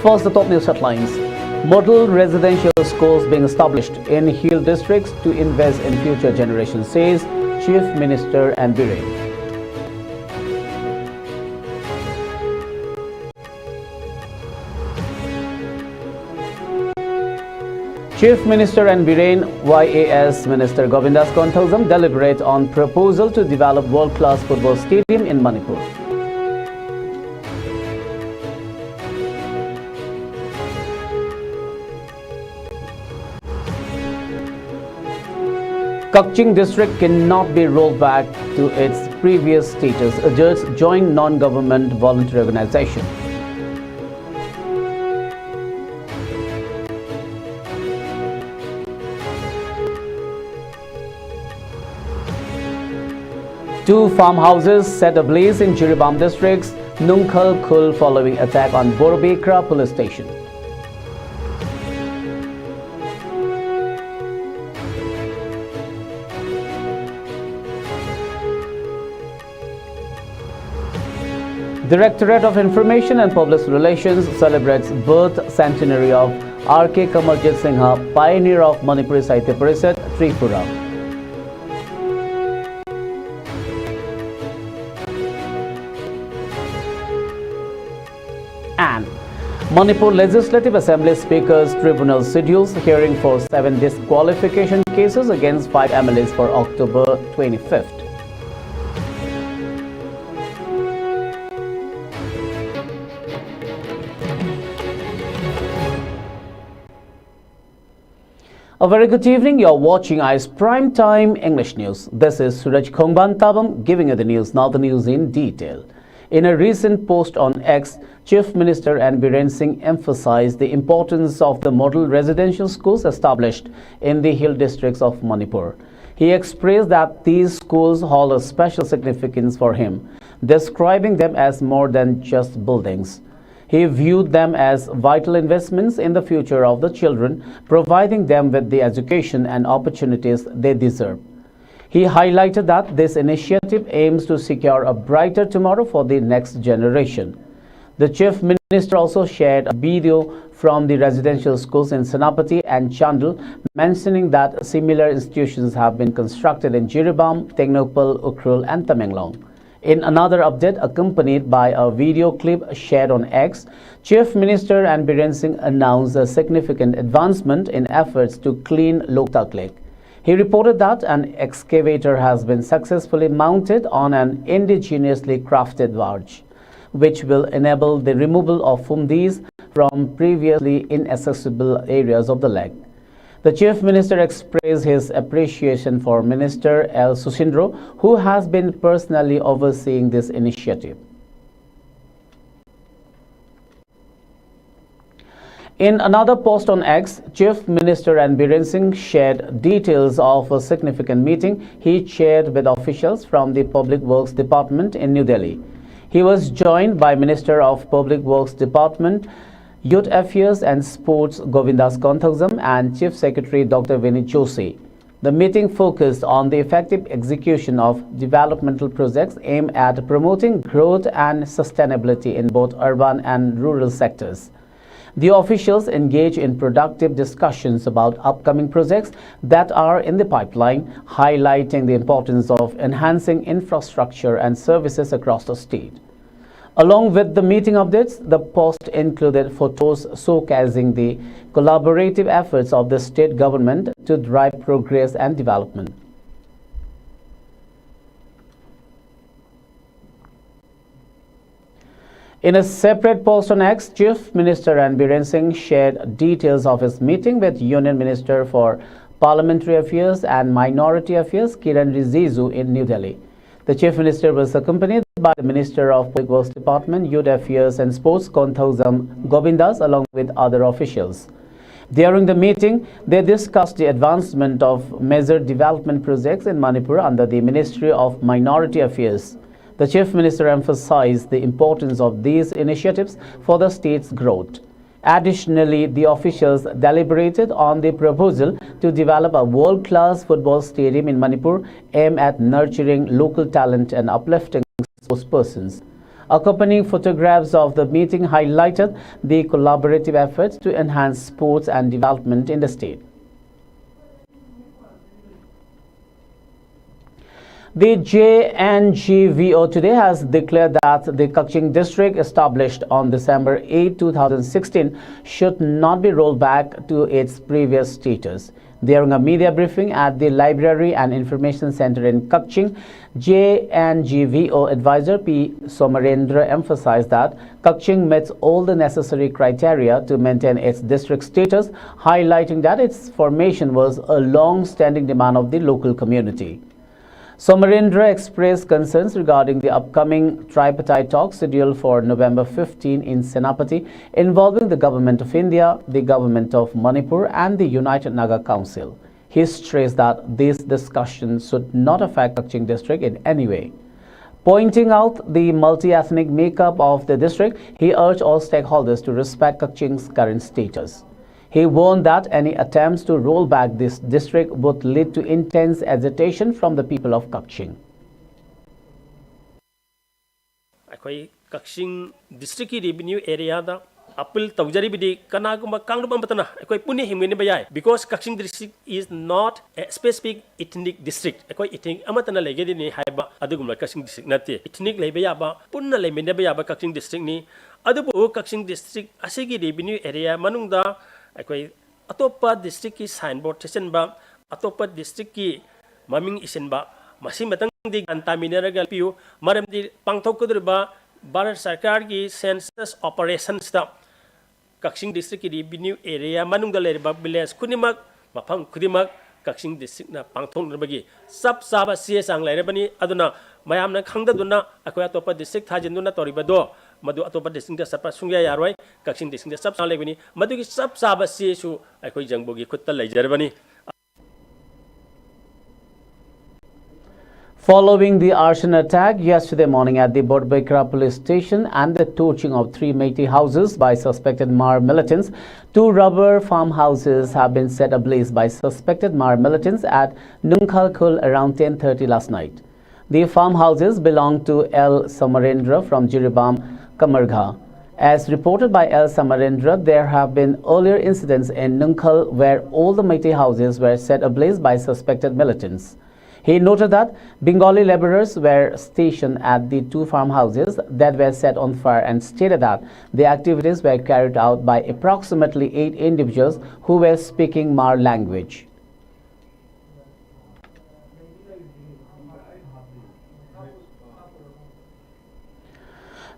First, the top news headlines. Model residential schools being established in hill districts to invest in future generations, says Chief Minister and Biren. Chief Minister and Biren YAS Minister Govindas Konthausam deliberate on proposal to develop world-class football stadium in Manipur. Kakching district cannot be rolled back to its previous status, urges joint non-government voluntary organization. Two farmhouses set ablaze in Jiribam district's Nungkhal Khul following attack on Borbekra police station. Directorate of Information and Public Relations celebrates birth centenary of R.K. Kamaljeet Singha, pioneer of Manipuri Sahitya Parishad, Tripura. And Manipur Legislative Assembly Speaker's Tribunal schedules hearing for 7 disqualification cases against 5 MLAs for October 25th. A very good evening. You're watching IS Prime Time English News. This is Suraj Khongban Tabam giving you the news. Now the news in detail. In a recent post on X, Chief Minister and Biren Singh emphasized the importance of the model residential schools established in the hill districts of Manipur. He expressed that these schools hold a special significance for him, describing them as more than just buildings. He viewed them as vital investments in the future of the children, providing them with the education and opportunities they deserve. He highlighted that this initiative aims to secure a brighter tomorrow for the next generation. The Chief Minister also shared a video from the residential schools in Senapati and Chandel, mentioning that similar institutions have been constructed in Jiribam, Tengnopal, Ukhrul and Tamenglong. In another update accompanied by a video clip shared on X, Chief Minister and Biren Singh announced a significant advancement in efforts to clean Loktak Lake. He reported that an excavator has been successfully mounted on an indigenously crafted barge, which will enable the removal of fumdis from previously inaccessible areas of the lake. The Chief Minister expressed his appreciation for Minister L. Susindro, who has been personally overseeing this initiative. In another post on X, Chief Minister and Biren Singh shared details of a significant meeting he chaired with officials from the Public Works Department in New Delhi. He was joined by Minister of Public Works Department, Youth Affairs and Sports Govindas Konthausam and Chief Secretary Dr. Vinit Joshi. The meeting focused on the effective execution of developmental projects aimed at promoting growth and sustainability in both urban and rural sectors. The officials engaged in productive discussions about upcoming projects that are in the pipeline, highlighting the importance of enhancing infrastructure and services across the state. Along with the meeting updates, the post included photos showcasing the collaborative efforts of the state government to drive progress and development. In a separate post on X, Chief Minister and Biren Singh shared details of his meeting with Union Minister for Parliamentary Affairs and Minority Affairs Kiran Rijiju in New Delhi. The Chief Minister was accompanied by the Minister of Public Works Department, Youth Affairs and Sports Konthausam Govindas along with other officials. During the meeting, they discussed the advancement of major development projects in Manipur under the Ministry of Minority Affairs. The Chief Minister emphasized the importance of these initiatives for the state's growth. Additionally, the officials deliberated on the proposal to develop a world-class football stadium in Manipur aimed at nurturing local talent and uplifting sportspersons. Accompanying photographs of the meeting highlighted the collaborative efforts to enhance sports and development in the state. The JNGVO today has declared that the Kaching district established on December 8, 2016 should not be rolled back to its previous status. During a media briefing at the Library and Information Center in Kaching, JNGVO advisor P. Somarendra emphasized that Kaching meets all the necessary criteria to maintain its district status, highlighting that its formation was a long-standing demand of the local community. Somarendra expressed concerns regarding the upcoming tripartite talks scheduled for November 15 in Senapati involving the Government of India, the Government of Manipur and the United Naga Council. He stressed that these discussions should not affect Kaching district in any way. Pointing out the multi-ethnic makeup of the district, he urged all stakeholders to respect Kaching's current status. He warned that any attempts to roll back this district would lead to intense agitation from the people of Kaching. Kaching district revenue area da appeal tawjari bidi kanaguma kangluma batana ekoi puni himini bayai because Kaching district is not a specific ethnic district ekoi ethnic amatana legedi ni haiba adugumla Kaching district nate ethnic lebaya ba punna lemine bayaba Kaching district ni adubu Kaching district asigi revenue area manungda ekoi atopa district ki signboard thesenba atopa district ki maming isenba masi matang di antamineraga piu maramdi pangthokudurba Bharat Sarkar ki census operations da Kaching district ki revenue area manungda lerba village kunimak mafam kudimak Kaching district na pangthoknabagi sab saba cs ang lerebani aduna mayamna khangdaduna akoi atopa district thajinduna toribado madu atopa district da sapa sungya yaroi Kaching district da sab sa lebani madu ki sab saba cs su akoi jangbogi khutta leijarabani. Following the arson attack yesterday morning at the Bodbekra police station and the torching of 3 Meitei houses by suspected Mar militants, 2 rubber farmhouses have been set ablaze by suspected Mar militants at Nungkhalkhul around 10:30 last night. The farmhouses belong to L. Samarendra from Jiribam, Kamargha. As reported by L. Samarendra, there have been earlier incidents in Nungkhal where all the Meitei houses were set ablaze by suspected militants. He noted that Bengali laborers were stationed at the 2 farmhouses that were set on fire and stated that the activities were carried out by approximately 8 individuals who were speaking Mar language.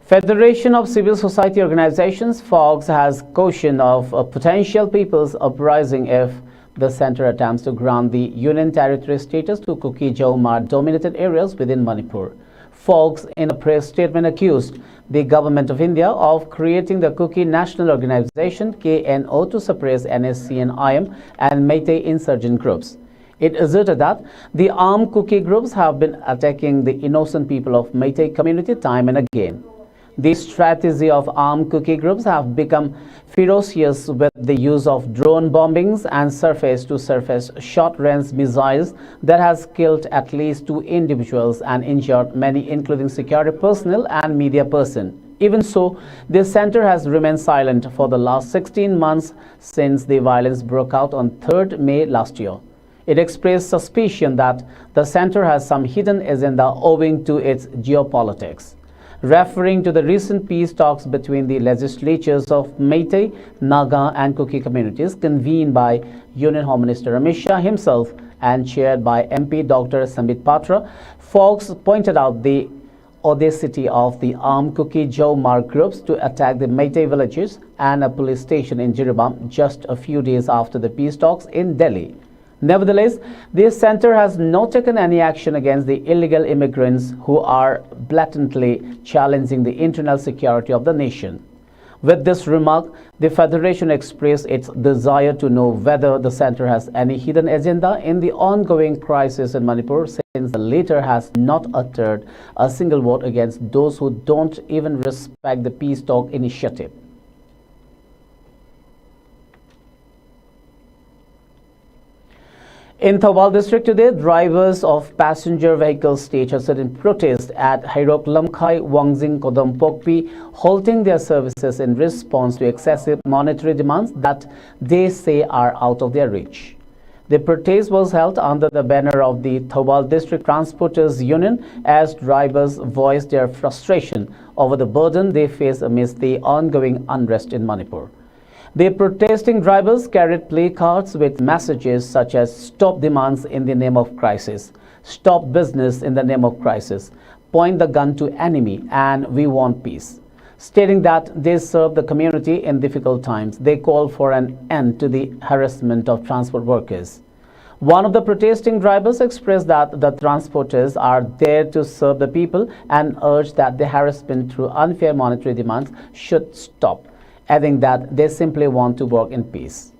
Federation of Civil Society Organizations, FOGS, has cautioned of potential people's uprising if the center attempts to grant the Union Territory status to Kuki-Jao Mar-dominated areas within Manipur. FOGS, in a press statement, accused the Government of India of creating the Kuki National Organization (KNO) to suppress NSCN-IM and Meitei insurgent groups. It asserted that the armed Kuki groups have been attacking the innocent people of Meitei community time and again. The strategy of armed Kuki groups have become ferocious with the use of drone bombings and surface-to-surface short-range missiles that has killed at least 2 individuals and injured many, including security personnel and media person. Even so, the center has remained silent for the last 16 months since the violence broke out on 3rd May last year. It expressed suspicion that the center has some hidden agenda owing to its geopolitics. Referring to the recent peace talks between the legislatures of Meitei, Naga and Kuki communities convened by Union Home Minister Amit Shah himself and chaired by MP Dr. Sambit Patra, FOGS pointed out the audacity of the armed Kuki-Jao Mar groups to attack the Meitei villages and a police station in Jiribam just a few days after the peace talks in Delhi. Nevertheless, this center has not taken any action against the illegal immigrants who are blatantly challenging the internal security of the nation. With this remark, the Federation expressed its desire to know whether the center has any hidden agenda in the ongoing crisis in Manipur, since the latter has not uttered a single word against those who don't even respect the peace talk initiative. In Thobal district today, drivers of passenger vehicles staged a sudden protest at Hairok Lamkhai Wangjing Kodam Pokpi, halting their services in response to excessive monetary demands that they say are out of their reach. The protest was held under the banner of the Thobal District Transporters Union as drivers voiced their frustration over the burden they face amidst the ongoing unrest in Manipur. The protesting drivers carried placards with messages such as "Stop demands in the name of crisis," "Stop business in the name of crisis," "Point the gun to enemy," and "We want peace." Stating that they serve the community in difficult times, they call for an end to the harassment of transport workers. One of the protesting drivers expressed that the transporters are there to serve the people and urged that the harassment through unfair monetary demands should stop, adding that they simply want to work in peace.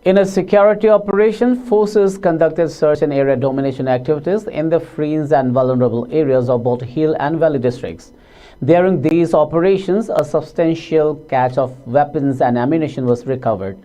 In a security operation, forces conducted search and area domination activities in the fringe and vulnerable areas of both hill and valley districts. During these operations, a substantial cache of weapons and ammunition was recovered.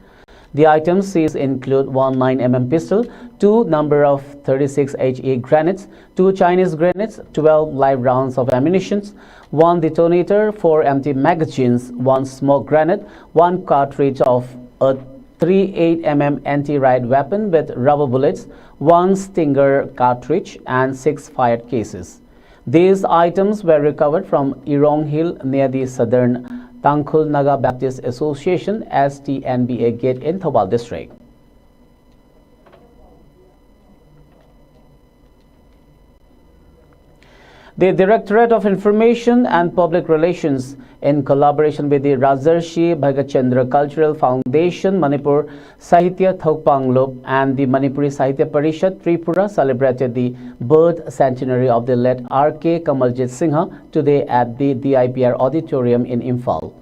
The items seized include one 9mm pistol, two number of 36 HE grenades, two Chinese grenades, 12 live rounds of ammunition, one detonator, 4 empty magazines, one smoke grenade, one cartridge of a 38mm anti-riot weapon with rubber bullets, one Stinger cartridge, and 6 fired cases. These items were recovered from Irong Hill near the Southern Tangkhul Naga Baptist Association STNBA gate in Thobal district. The Directorate of Information and Public Relations, in collaboration with the Rajarshi Bhagachandra Cultural Foundation, Manipur Sahitya Thokpanglop, and the Manipuri Sahitya Parishad Tripura, celebrated the birth centenary of the late R.K. Kamaljit Singha today at the DIPR Auditorium in Imphal.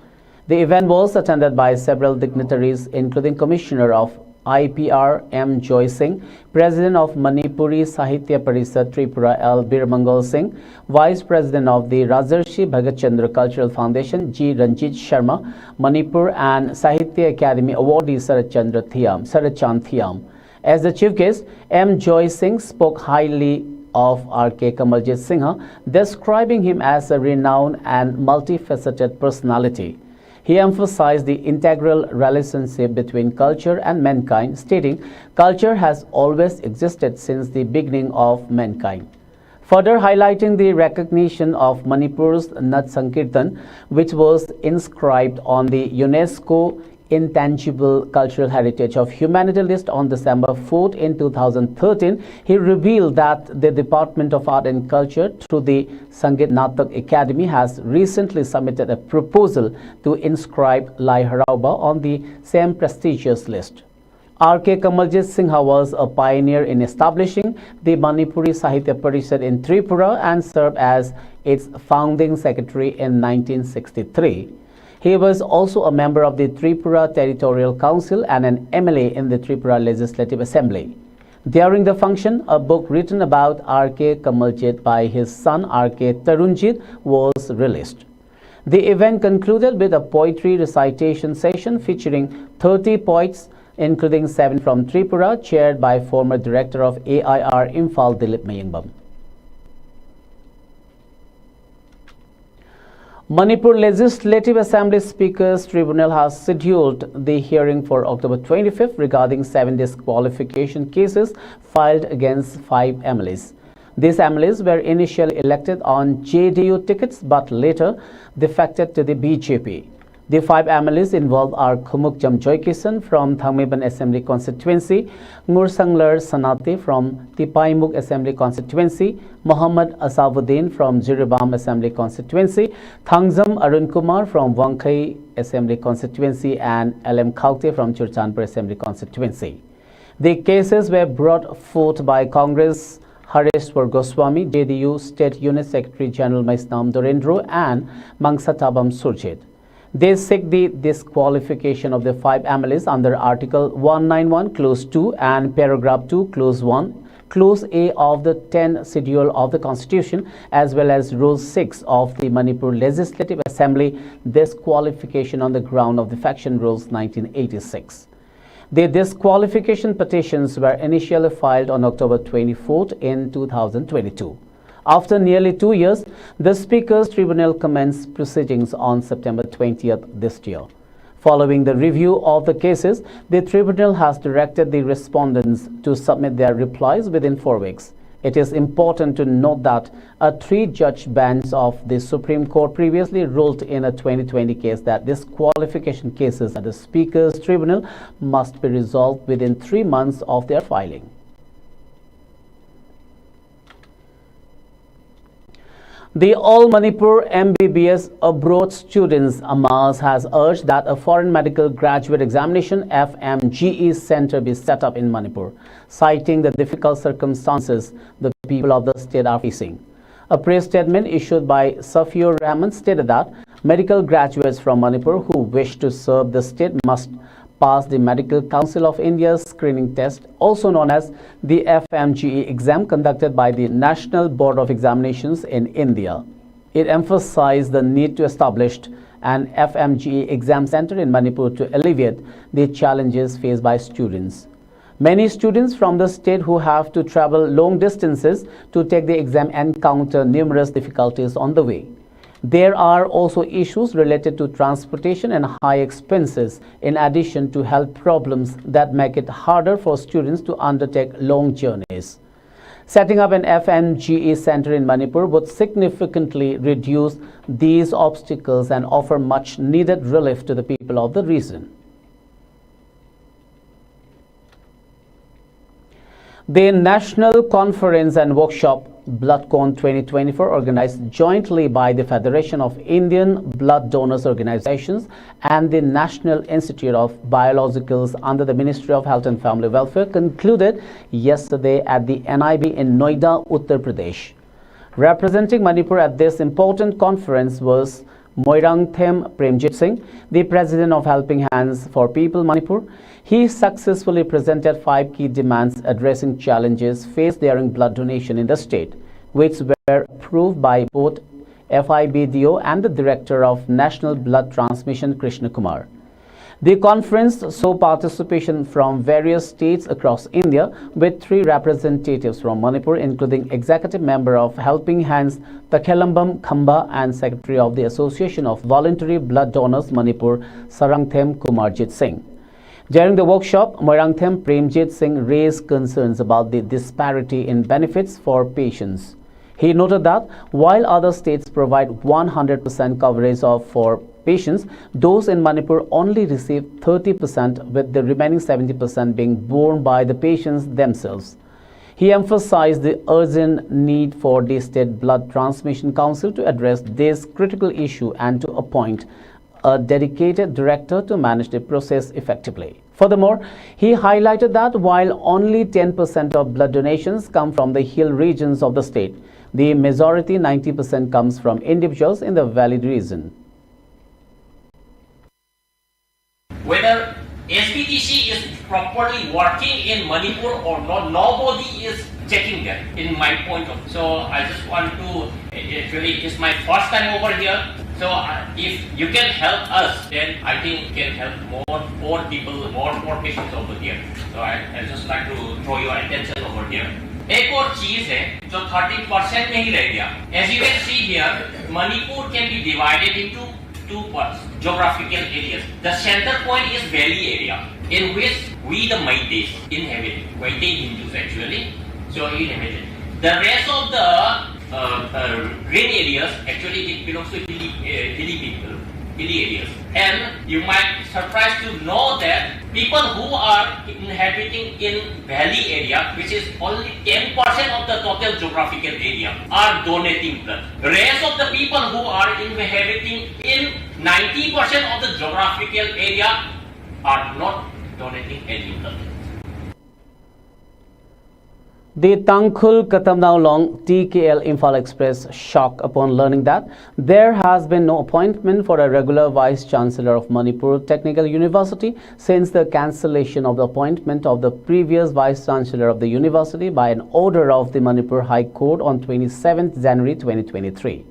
The event was attended by several dignitaries, including Commissioner of IPR M. Joy Singh, President of Manipuri Sahitya Parishad Tripura L. Birmangal Singh, Vice President of the Rajarshi Bhagachandra Cultural Foundation G. Ranjit Sharma, Manipur and Sahitya Academy awardee Sarachand Thiam. As the chief guest, M. Joy Singh spoke highly of R.K. Kamaljit Singha, describing him as a renowned and multifaceted personality. He emphasized the integral relationship between culture and mankind, stating, "Culture has always existed since the beginning of mankind." Further highlighting the recognition of Manipur's Nat Sankirtan, which was inscribed on the UNESCO Intangible Cultural Heritage of Humanity list on December 4 in 2013, he revealed that the Department of Art and Culture through the Sangeet Natak Academy has recently submitted a proposal to inscribe Lai Harauba on the same prestigious list. R.K. Kamaljit Singha was a pioneer in establishing the Manipuri Sahitya Parishad in Tripura and served as its founding secretary in 1963. He was also a member of the Tripura Territorial Council and an MLA in the Tripura Legislative Assembly. During the function, a book written about R.K. Kamaljit by his son R.K. Tarunjit was released. The event concluded with a poetry recitation session featuring 30 poets, including 7 from Tripura, chaired by former director of AIR Imphal Dilip Mayangbam. Manipur Legislative Assembly Speakers Tribunal has scheduled the hearing for October 25th regarding 7 disqualification cases filed against 5 MLAs. These MLAs were initially elected on JDU tickets but later defected to the BJP. The 5 MLAs involved are Khumuk Jamjoy Kisan from Thangmeban Assembly Constituency, Ngursanglar Sanate from Tipaimuk Assembly Constituency, Muhammad Asavuddin from Jiribam Assembly Constituency, Thangzam Arun Kumar from Wangkai Assembly Constituency, and LM Khaukte from Churchandpur Assembly Constituency. The cases were brought forth by Congress Hareshwar Goswami, JDU State Unit Secretary General Maisnam Dorendro, and Mangsa Tabam Surjit. They seek the disqualification of the 5 MLAs under Article 191, Clause 2 and Paragraph 2, Clause 1, Clause A of the 10th Schedule of the Constitution, as well as Rule 6 of the Manipur Legislative Assembly, disqualification on the ground of the Faction Rules 1986. The disqualification petitions were initially filed on October 24th in 2022. After nearly 2 years, the Speaker's Tribunal commenced proceedings on September 20th this year. Following the review of the cases, the Tribunal has directed the respondents to submit their replies within 4 weeks. It is important to note that a 3-judge bench of the Supreme Court previously ruled in a 2020 case that disqualification cases at the Speaker's Tribunal must be resolved within 3 months of their filing. The All Manipur MBBS Abroad Students AMAS has urged that a foreign medical graduate examination FMGE center be set up in Manipur, citing the difficult circumstances the people of the state are facing. A press statement issued by Safiur Rahman stated that medical graduates from Manipur who wish to serve the state must pass the Medical Council of India's screening test, also known as the FMGE exam conducted by the National Board of Examinations in India. It emphasized the need to establish an FMGE exam center in Manipur to alleviate the challenges faced by students. Many students from the state who have to travel long distances to take the exam encounter numerous difficulties on the way. There are also issues related to transportation and high expenses, in addition to health problems that make it harder for students to undertake long journeys. Setting up an FMGE center in Manipur would significantly reduce these obstacles and offer much needed relief to the people of the region. The National Conference and Workshop BloodCon 2024, organized jointly by the Federation of Indian Blood Donors Organizations and the National Institute of Biologicals under the Ministry of Health and Family Welfare, concluded yesterday at the NIB in Noida, Uttar Pradesh. Representing Manipur at this important conference was Moirangthem Premjit Singh, the President of Helping Hands for People Manipur. He successfully presented 5 key demands addressing challenges faced during blood donation in the state, which were approved by both FIBDO and the Director of National Blood Transmission, Krishna Kumar. The conference saw participation from various states across India, with 3 representatives from Manipur, including Executive Member of Helping Hands Takhelambam Khamba and Secretary of the Association of Voluntary Blood Donors Manipur, Sarangthem Kumarjit Singh. During the workshop, Moirangthem Premjit Singh raised concerns about the disparity in benefits for patients. He noted that while other states provide 100% coverage for patients, those in Manipur only receive 30%, with the remaining 70% being borne by the patients themselves. He emphasized the urgent need for the State Blood Transmission Council to address this critical issue and to appoint a dedicated director to manage the process effectively. Furthermore, he highlighted that while only 10% of blood donations come from the hill regions of the state, the majority 90% comes from individuals in the valley region. Whether SBTC is properly working in Manipur or not, nobody is checking that, in my point of view. So I just want to, actually it's my first time over here, so if you can help us, then I think you can help more people, more patients over here. So I just like to throw your attention over here. एक और चीज है जो 30% में ही रह गया. As you can see here, Manipur can be divided into 2 parts, geographical areas. The center point is valley area, in which we the Meiteis inhabit. Meitei Hindus actually, so inhabit. The rest of the green areas, actually it belongs to hilly people. hilly areas. And you might surprised to know that people who are inhabiting in valley area, which is only 10% of the total geographical area, are donating blood. The rest of the people who are inhabiting in 90% of the geographical area are not donating any blood. The Tangkhul Katamnao Long TKL Imphal Express shock upon learning that there has been no appointment for a regular Vice Chancellor of Manipur Technical University since the cancellation of the appointment of the previous Vice Chancellor of the university by an order of the Manipur High Court on 27th January 2023.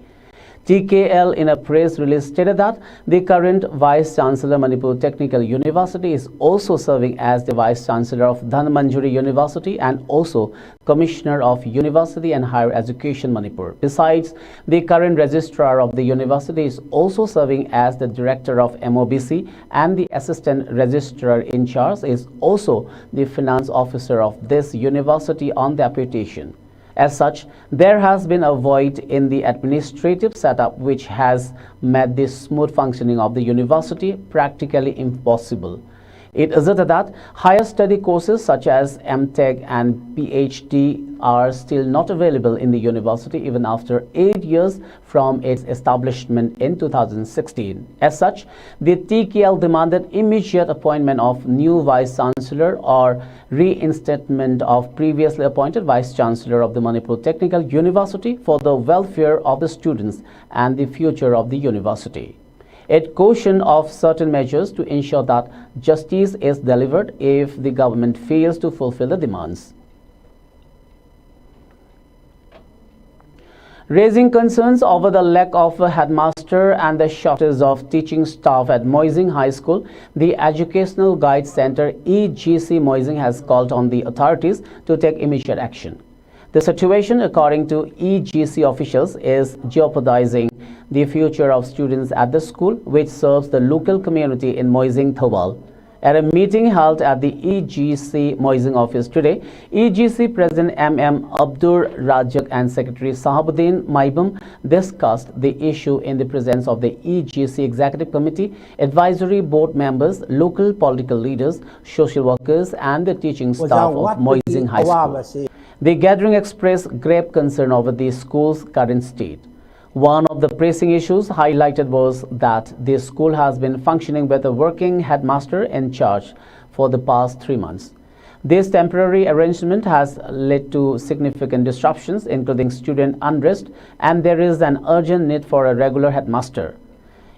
TKL in a press release stated that the current Vice Chancellor Manipur Technical University is also serving as the Vice Chancellor of Dhanmanjuri University and also Commissioner of University and Higher Education Manipur. Besides, the current Registrar of the university is also serving as the Director of MOBC and the Assistant Registrar in charge is also the Finance Officer of this university on deputation. As such, there has been a void in the administrative setup which has made the smooth functioning of the university practically impossible. It is asserted that higher study courses such as MTech and PhD are still not available in the university even after 8 years from its establishment in 2016. As such, the TKL demanded immediate appointment of new Vice Chancellor or reinstatement of previously appointed Vice Chancellor of the Manipur Technical University for the welfare of the students and the future of the university. It cautioned of certain measures to ensure that justice is delivered if the government fails to fulfill the demands. Raising concerns over the lack of a headmaster and the shortage of teaching staff at Moising High School, the Educational Guide Center EGC Moising has called on the authorities to take immediate action. The situation, according to EGC officials, is jeopardizing the future of students at the school, which serves the local community in Moising Thobal. At a meeting held at the EGC Moising office today, EGC President M.M. Abdur Rajak and Secretary Sahabuddin Maibum discussed the issue in the presence of the EGC Executive Committee, Advisory Board members, local political leaders, social workers, and the teaching staff of Moising High School. The gathering expressed grave concern over the school's current state. One of the pressing issues highlighted was that the school has been functioning with a working headmaster in charge for the past 3 months. This temporary arrangement has led to significant disruptions, including student unrest, and there is an urgent need for a regular headmaster.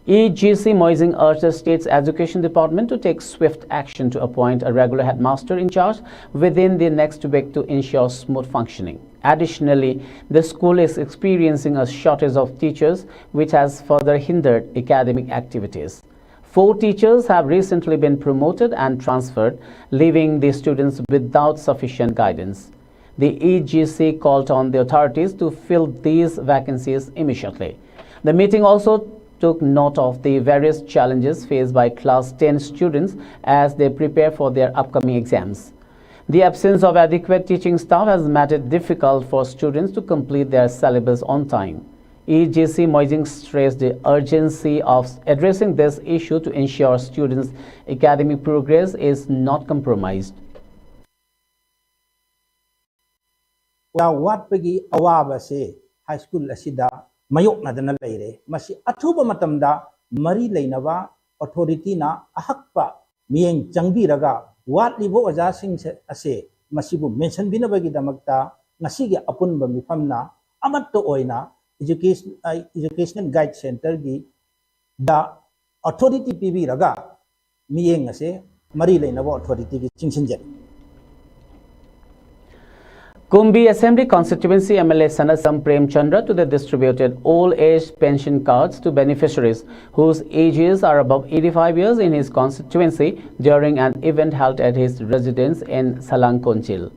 EGC Moising urged the state's education department to take swift action to appoint a regular headmaster in charge within the next week to ensure smooth functioning. Additionally, the school is experiencing a shortage of teachers, which has further hindered academic activities. 4 teachers have recently been promoted and transferred, leaving the students without sufficient guidance. The EGC called on the authorities to fill these vacancies immediately. The meeting also took note of the various challenges faced by Class 10 students as they prepare for their upcoming exams. The absence of adequate teaching staff has made it difficult for students to complete their syllabus on time. EGC Moising stressed the urgency of addressing this issue to ensure students' academic progress is not compromised. Watpagi awabase high school asida mayok na dana leire masi athuba matamda mari leinaba authority na ahakpa mieng changbiraga watlibo oja sing ase masibu mention binabagi damakta ngasigi apunba mifamna amatto oina educational guide center gi da authority pb raga mieng ase mari leinaba authority gi chingsinjari. Kumbi Assembly Constituency MLA Sanasam Prem Chandra today distributed old-age pension cards to beneficiaries whose ages are above 85 years in his constituency during an event held at his residence in Salangkonchil.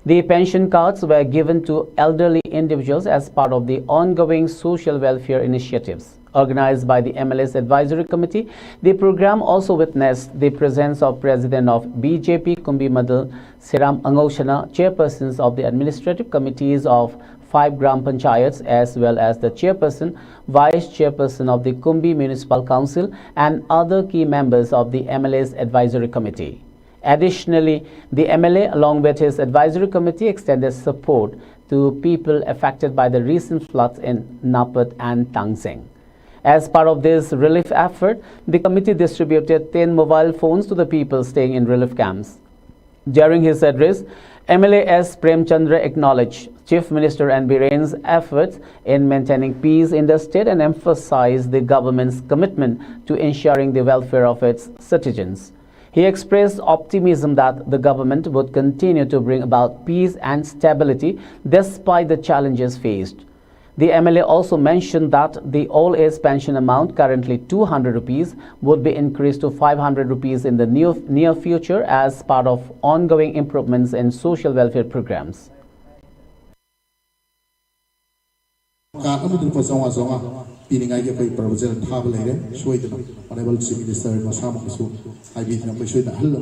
The pension cards were given to elderly individuals as part of the ongoing social welfare initiatives. Organized by the MLA's Advisory Committee, the program also witnessed the presence of President of BJP Kumbi Madal Siram Angoshana, chairpersons of the administrative committees of 5 Gram Panchayats as well as the chairperson, vice chairperson of the Kumbi Municipal Council and other key members of the MLA's advisory committee. Additionally, the MLA along with his advisory committee extended support to people affected by the recent floods in Napat and Tangseng. As part of this relief effort, the committee distributed 10 mobile phones to the people staying in relief camps. During his address, MLA S. Premchandra acknowledged Chief Minister N. Biren's efforts in maintaining peace in the state and emphasized the government's commitment to ensuring the welfare of its citizens. He expressed optimism that the government would continue to bring about peace and stability despite the challenges faced. The MLA also mentioned that the old-age pension amount, currently 200 rupees, would be increased to 500 rupees in the near future as part of ongoing improvements in social welfare programs. Piningai ke koi proposal thab leire soidna honorable chief minister masama su ibi na mai soida hal la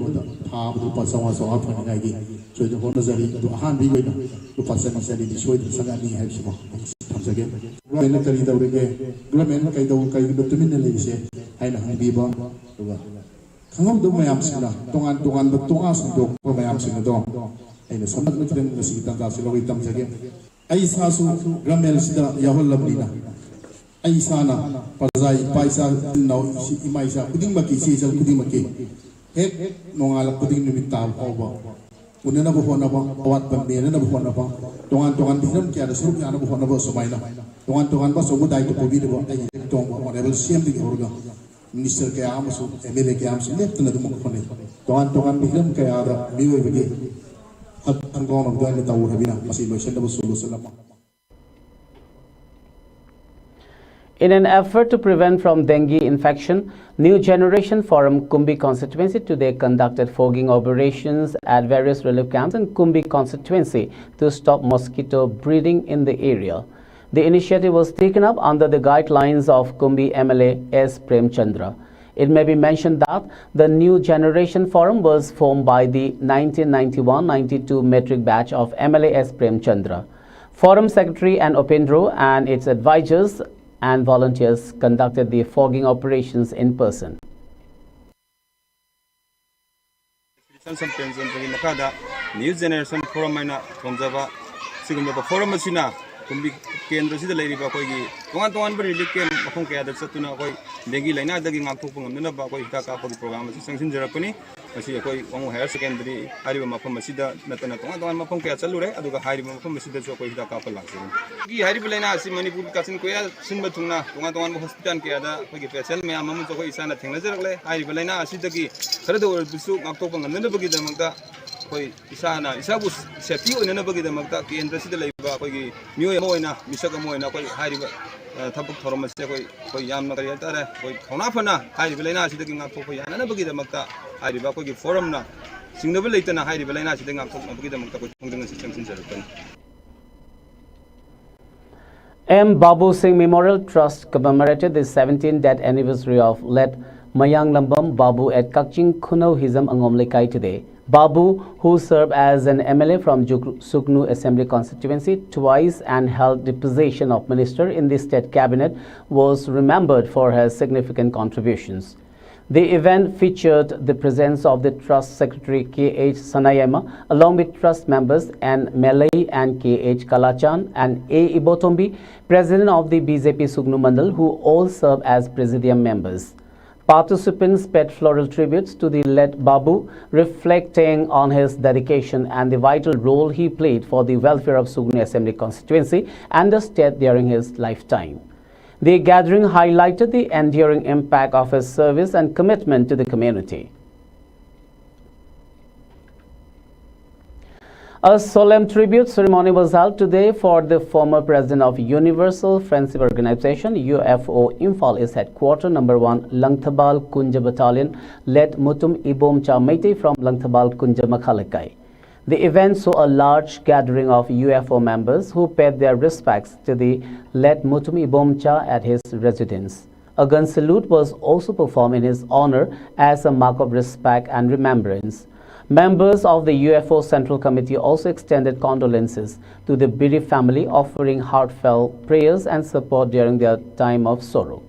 thab du pasawa so apha ngai gi soida hona jari du han bi goina du pasama sari di soida saga ni hai sibo thamsage men kari daure ke government kai do tumin le se hai na bi ba duga khangam du mayam sina tongan tonga sung do ko mayam sina do ai na samak na tren na si tanga se loi tamsage ai sa su gramel sida yahol labrina Aisana, Pazai, Paisa, now Imaisa, Pudding Maki, Caesar, Pudding Maki, Heck, Nongala Pudding Nimital over. Unanaba Honaba, what but me and another Honaba, Tongan Dinam Kia, the Sukiana Honaba Somaina, Tongan Basso would die to Povidabo, whatever same the organ. Minister Kayamasu, Emile Kayams, left another Mokone. Tongan Dinam Kayada, Miway, I'm gone of the Tawabina, Masimo Shendaba Solo Salama. In an effort to prevent from dengue infection, New Generation Forum Kumbi constituency today conducted fogging operations at various relief camps in Kumbi constituency to stop mosquito breeding in the area. The initiative was taken up under the guidelines of Kumbi MLA S. Premchandra. It may be mentioned that the New Generation Forum was formed by the 1991-92 metric batch of MLA S. Premchandra. Forum Secretary and Opendro and its advisors and volunteers conducted the fogging operations in person. New Generation Forum from Java, Sigma Forum Machina, Kumbi Kendra Lady Bakogi, one very little Makonka that Satuna, Degi Lena, the Gingapung, and the Bakoi Taka program, Sanction Japani, Koi, one higher secondary, Harima Masida, Natana, Makonka Salure, Aduga Harima Masida Choko Daka Laxin. Haribelena, Simani Pukasin Koya, Simbatuna, one hospital Kiada, Peggy me, Amamuko Isana Tinglazerle, Haribelena, Sidaki, Credo, Bisu, October, and the Buggy Damaka. Isana, Isabus, Setiu, and never get the Makaki and Resident Labor, New Moina, Misakamoina, High Tapu Toromase, Yam Mariata, Honafana, High Velena, sitting up for Yan, and never get the Maka, High Bakogi Forum now. Sing the Veleta, High Velena, sitting up for the Maka systems in Japan. M. Babu Singh Memorial Trust commemorated the 17th death anniversary of late Mayang Lambam Babu at Kakching Kuno Hizam Angomlekai today. Babu, who served as an MLA from Suknu Assembly constituency twice and held the position of minister in the state cabinet, was remembered for her significant contributions. The event featured the presence of the Trust Secretary K.H. Sanayama, along with Trust members N. Melai and K.H. Kalachan and A. Ibotombi, President of the BJP Suknu Mandal, who all serve as Presidium members. Participants paid floral tributes to the late Babu, reflecting on his dedication and the vital role he played for the welfare of Suknu Assembly constituency and the state during his lifetime. The gathering highlighted the enduring impact of his service and commitment to the community. A solemn tribute ceremony was held today for the former president of Universal Friendship Organization UFO Imphal East Headquarters No. 1 Langthabal Kunja Battalion, led Mutum Ibomcha Meitei from Langthabal Kunja Makhalakai. The event saw a large gathering of UFO members who paid their respects to the late Mutum Ibomcha at his residence. A gun salute was also performed in his honor as a mark of respect and remembrance. Members of the UFO Central Committee also extended condolences to the Biri family, offering heartfelt prayers and support during their time of sorrow.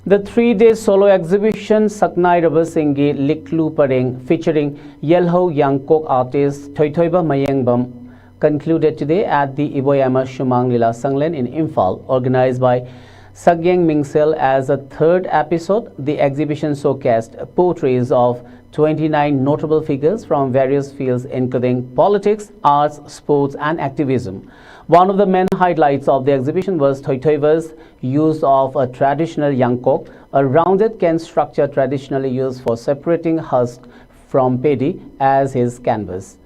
The three-day solo exhibition Saknai Rabasingi Liklu Pareng featuring Yelho Yangkok artist Thoithoiba Mayengbam concluded today at the Iboyama Shumang Lila Sanglen in Imphal, organized by Sagyeng Mingsel. As a third episode, the exhibition showcased portraits of 29 notable figures from various fields including politics, arts, sports and activism. One of the main highlights of the exhibition was Thoithoiba's use of a traditional yangkok, a rounded cane structure traditionally used for separating husk from paddy, as his canvas.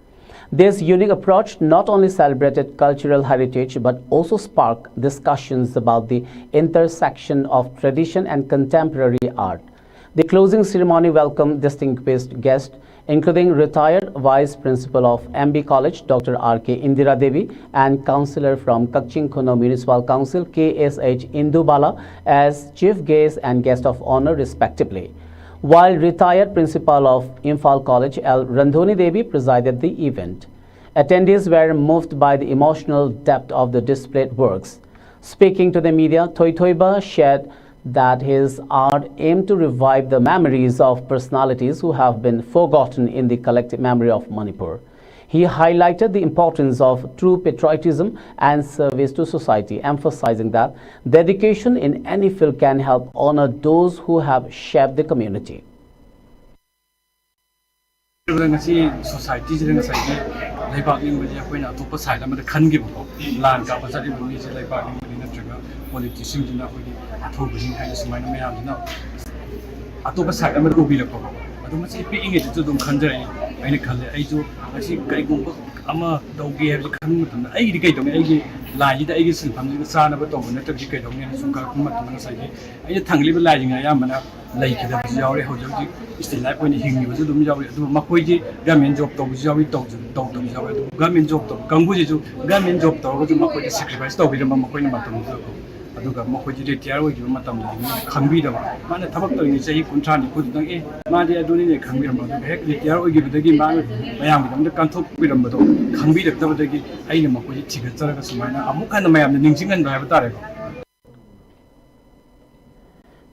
This unique approach not only celebrated cultural heritage but also sparked discussions about the intersection of tradition and contemporary art. The closing ceremony welcomed distinguished guests, including retired Vice Principal of MB College, Dr. R.K. Indira Devi, and Councillor from Kakching Kuno Municipal Council, KSH Indubala, as Chief Guest and Guest of Honor, respectively. While retired Principal of Imphal College, L. Randhoni Devi, presided the event. Attendees were moved by the emotional depth of the displayed works. Speaking to the media, Thoithoiba shared that his art aimed to revive the memories of personalities who have been forgotten in the collective memory of Manipur. He highlighted the importance of true patriotism and service to society, emphasizing that dedication in any field can help honor those who have shaped the community.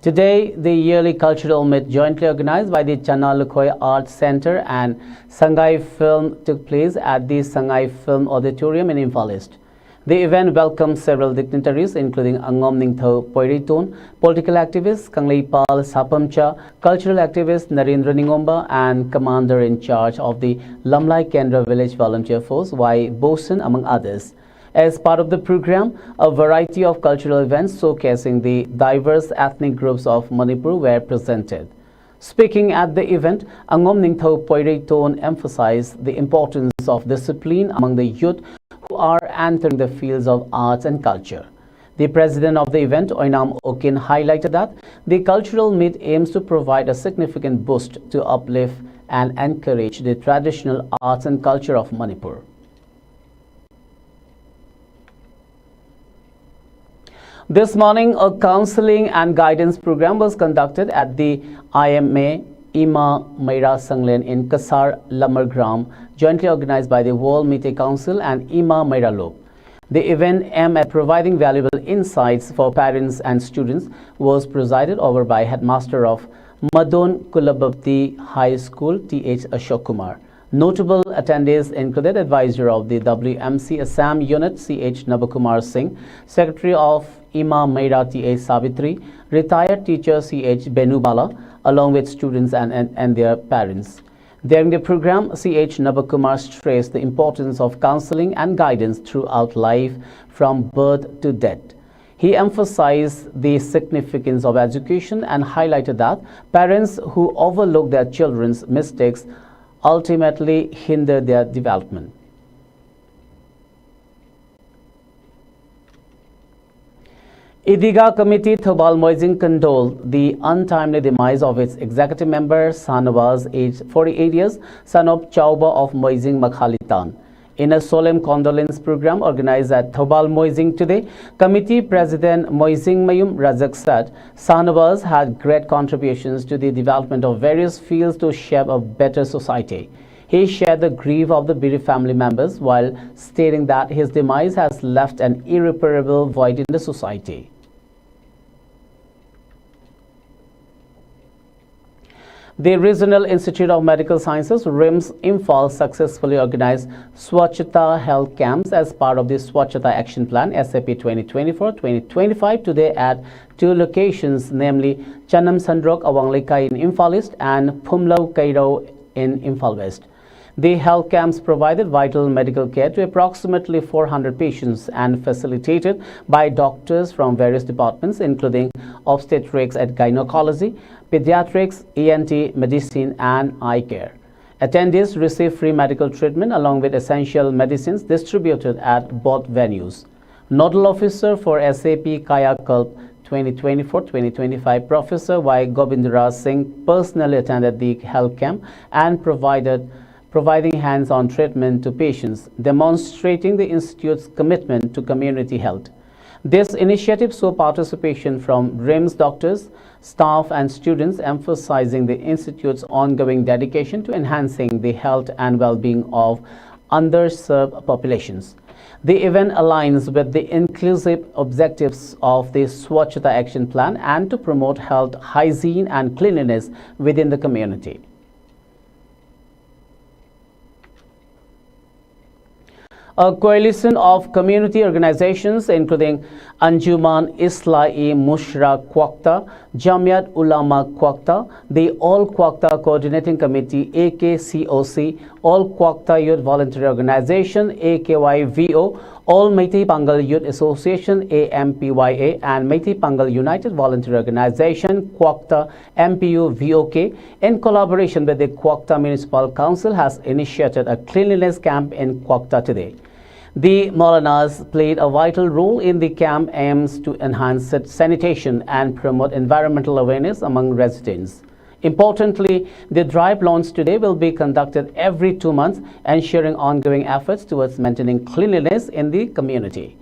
Today, the yearly cultural meet jointly organized by the Channa Lukhoi Arts Center and Sangai Film took place at the Sangai Film Auditorium in Imphal East. The event welcomed several dignitaries, including Angom Ningtho Poiriton, political activist Kangleipal Sapamcha, cultural activist Narendra Ningomba, and commander in charge of the Lamlai Kendra Village Volunteer Force, Y. Boson, among others. As part of the program, a variety of cultural events showcasing the diverse ethnic groups of Manipur were presented. Speaking at the event, Angom Ningtho Poiriton emphasized the importance of discipline among the youth who are entering the fields of arts and culture. The president of the event, Oinam Okin, highlighted that the cultural meet aims to provide a significant boost to uplift and encourage the traditional arts and culture of Manipur. This morning, a counseling and guidance program was conducted at the IMA Ima Maira Sanglen in Kasar Lamargram, jointly organized by the World Mite Council and Ima Maira Lop. The event aimed at providing valuable insights for parents and students was presided over by Headmaster of Madon Kulababdi High School, T.H. Ashok Kumar. Notable attendees included advisor of the WMC Assam Unit, C.H. Nabakumar Singh, Secretary of Ima Maira, T.H. Savitri, retired teacher C.H. Benubala, along with students and their parents. During the program, C.H. Nabakumar stressed the importance of counseling and guidance throughout life from birth to death. He emphasized the significance of education and highlighted that parents who overlook their children's mistakes ultimately hinder their development. Idiga Committee Thobal Moizing condoled the untimely demise of its executive member Sanawaz, aged 48 years, son of Chauba of Moizing Makhalitan. In a solemn condolence program organized at Thobal Moising today, Committee President Moising Mayum Razak said Sahnawaz had great contributions to the development of various fields to shape a better society. He shared the grief of the bereaved family members while stating that his demise has left an irreparable void in the society. The Regional Institute of Medical Sciences, RIMS, Imphal successfully organized Swachhata health camps as part of the Swachhata Action Plan SAP 2024-2025 today at two locations, namely Chanam Sandrok Awanglekai in Imphal East and Phumlau Kairo in Imphal West. The health camps provided vital medical care to approximately 400 patients and facilitated by doctors from various departments including obstetrics and gynecology, pediatrics, ENT, medicine and eye care. Attendees received free medical treatment along with essential medicines distributed at both venues. Nodal Officer for SAP Kaya Kalp 2024-2025 Professor Y. Govindra Singh personally attended the health camp and providing hands-on treatment to patients, demonstrating the Institute's commitment to community health. This initiative saw participation from RIMS doctors, staff and students, emphasizing the Institute's ongoing dedication to enhancing the health and well-being of underserved populations. The event aligns with the inclusive objectives of the Swachhata Action Plan and to promote health, hygiene and cleanliness within the community. A coalition of community organizations including Anjuman Islai Mushra Kwakta, Jamiat Ulama Kwakta, the All Kwakta Coordinating Committee AKCOC, All Kwakta Youth Voluntary Organization AKYVO, All Meitei Pangal Youth Association AMPYA and Meitei Pangal United Voluntary Organization Kwakta MPU VOK in collaboration with the Kwakta Municipal Council has initiated a cleanliness camp in Kwakta today. The Maulanas played a vital role in the camp aims to enhance sanitation and promote environmental awareness among residents. Importantly, the drive launched today will be conducted every 2 months, ensuring ongoing efforts towards maintaining cleanliness in the community.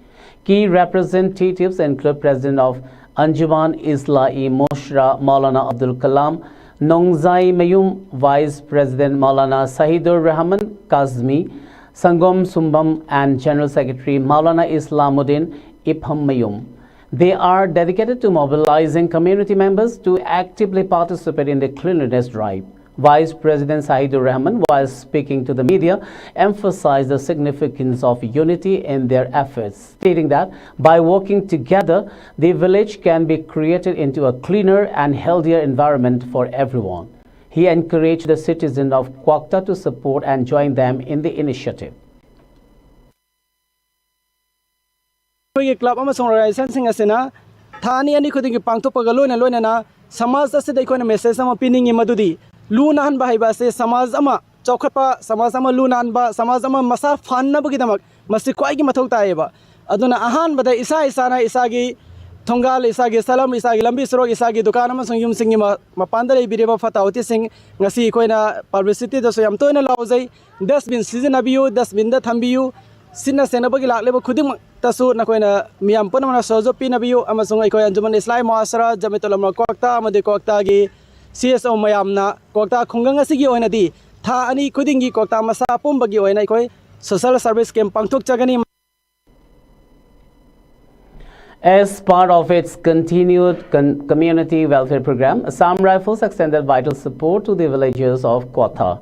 Key representatives include President of Anjuman Islai Mushra Maulana Abdul Kalam, Nongzai Mayum Vice President Maulana Sahidur Rahman Kazmi, Sangom Sumbam and General Secretary Maulana Islamuddin Ipham Mayum. They are dedicated to mobilizing community members to actively participate in the cleanliness drive. Vice President Sahidur Rahman, while speaking to the media, emphasized the significance of unity in their efforts, stating that by working together, the village can be created into a cleaner and healthier environment for everyone. He encouraged the citizens of Kwakta to support and join them in the initiative. Club organization asina thani ani khuding pangthopaga loina samaj ase dai koina message ama pining madudi luna han bahai ba se samaj ama chaukhapa samaj ama luna an ba samaj ama masa fanna bagi damak masi kwai gi mathau tae ba aduna ahan bada isa na isagi thongal isagi salam isagi lambi sorok isagi dukan ama sung yum singi mapanda lei bireba fatauti sing ngasi koina publicity da so yam toina lauzai dustbin season abiu dustbin da thambiu sinna sena bagi lakleba khuding tasu na koina miam pon mana sojo pinabiu ama sung ikoi anjuman islai muasara jamitolam Kwakta amade Kwakta gi CSO mayamna Kwakta khungang asigi oina di tha ani khuding gi Kwakta masa pum bagi oina ikoi social service camp pangthok chagani. As part of its continued community welfare program, Assam Rifles extended vital support to the villagers of Kwakta.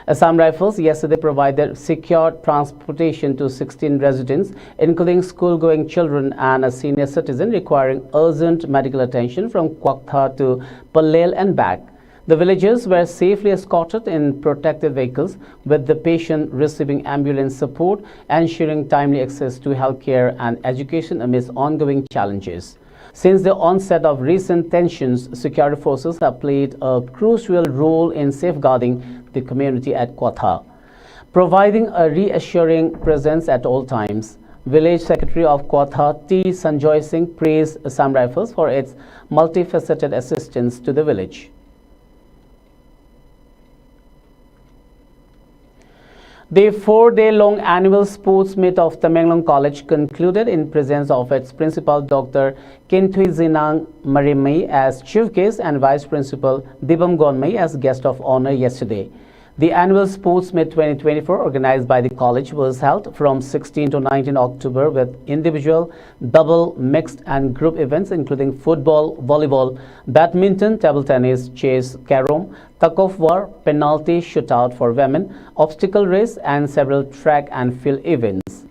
Assam Rifles yesterday provided secure transportation to 16 residents, including school-going children and a senior citizen requiring urgent medical attention from Kwakta to Palel and back. The villagers were safely escorted in protected vehicles, with the patient receiving ambulance support, ensuring timely access to healthcare and education amidst ongoing challenges. Since the onset of recent tensions, security forces have played a crucial role in safeguarding the community at Kwakta, providing a reassuring presence at all times. Village Secretary of Kwakta T. Sanjoy Singh praised Assam Rifles for its multifaceted assistance to the village. The 4-day-long annual sports meet of Tamenglong College concluded in presence of its principal Dr. Kinthuizinang Marimei as chief guest and vice principal Dibam Gonmei as guest of honor yesterday. The annual Sports Meet 2024 organized by the college was held from 16 to 19 October with individual, double, mixed and group events including football, volleyball, badminton, table tennis, chess, carom, tug of war, penalty shootout for women, obstacle race and several track and field events.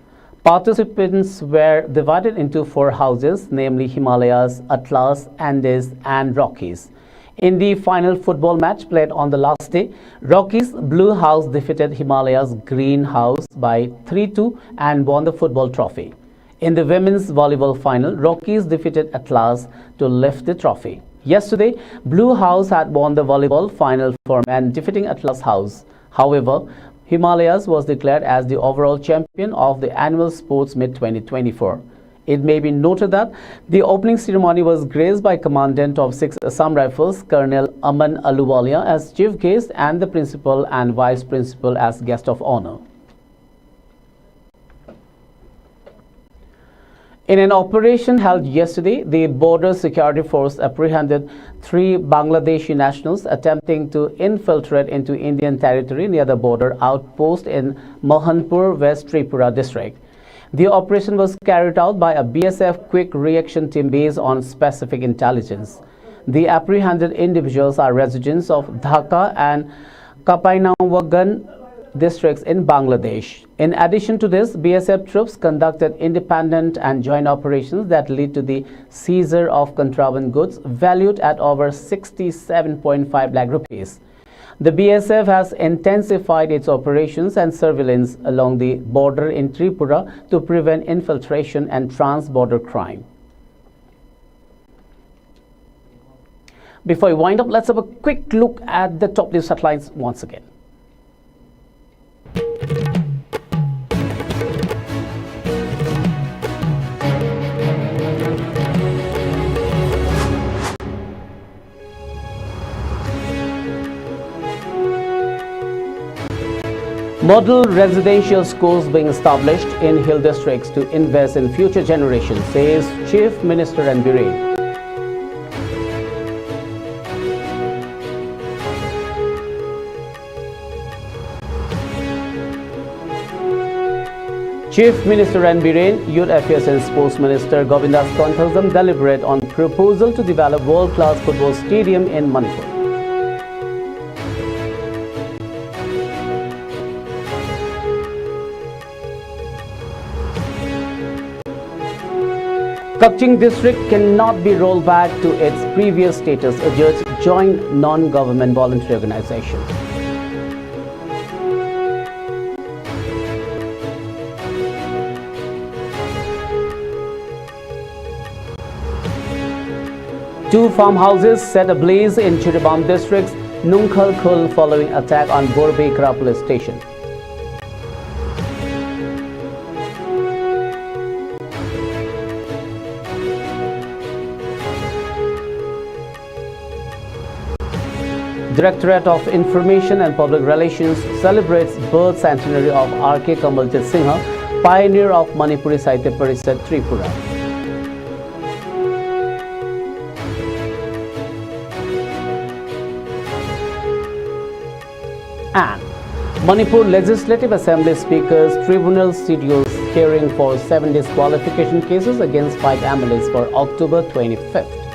Participants were divided into 4 houses, namely Himalayas, Atlas, Andes and Rockies. In the final football match played on the last day, Rockies Blue House defeated Himalayas Green House by 3-2 and won the football trophy. In the women's volleyball final, Rockies defeated Atlas to lift the trophy. Yesterday, Blue House had won the volleyball final for men, defeating Atlas House. However, Himalayas was declared as the overall champion of the annual Sports Meet 2024. It may be noted that the opening ceremony was graced by Commandant of 6 Assam Rifles, Colonel Aman Aluwalia as chief guest and the principal and vice principal as guest of honor. In an operation held yesterday, the Border Security Force apprehended 3 Bangladeshi nationals attempting to infiltrate into Indian territory near the border outpost in Mohanpur, West Tripura district. The operation was carried out by a BSF quick reaction team based on specific intelligence. The apprehended individuals are residents of Dhaka and Kapainawagan districts in Bangladesh. In addition to this, BSF troops conducted independent and joint operations that lead to the seizure of contraband goods valued at over 67.5 lakh rupees. The BSF has intensified its operations and surveillance along the border in Tripura to prevent infiltration and trans-border crime. Before we wind up, let's have a quick look at the top news headlines once again. Model residential schools being established in hill districts to invest in future generations, says Chief Minister N. Biren. Chief Minister N. Biren, Youth Affairs and Sports Minister Govindas Konthasam deliberate on proposal to develop world-class football stadium in Manipur. Kaching district cannot be rolled back to its previous status, urged joint non-government voluntary organization. Two farmhouses set ablaze in Chiribam district's Nungkhal Khul following attack on Borbekra police station. Directorate of Information and Public Relations celebrates birth centenary of R.K. Kamaljit Singha, pioneer of Manipuri Sahitya Parishad, Tripura. And Manipur Legislative Assembly Speaker's Tribunal schedules hearing for 7 disqualification cases against 5 MLAs for October 25th.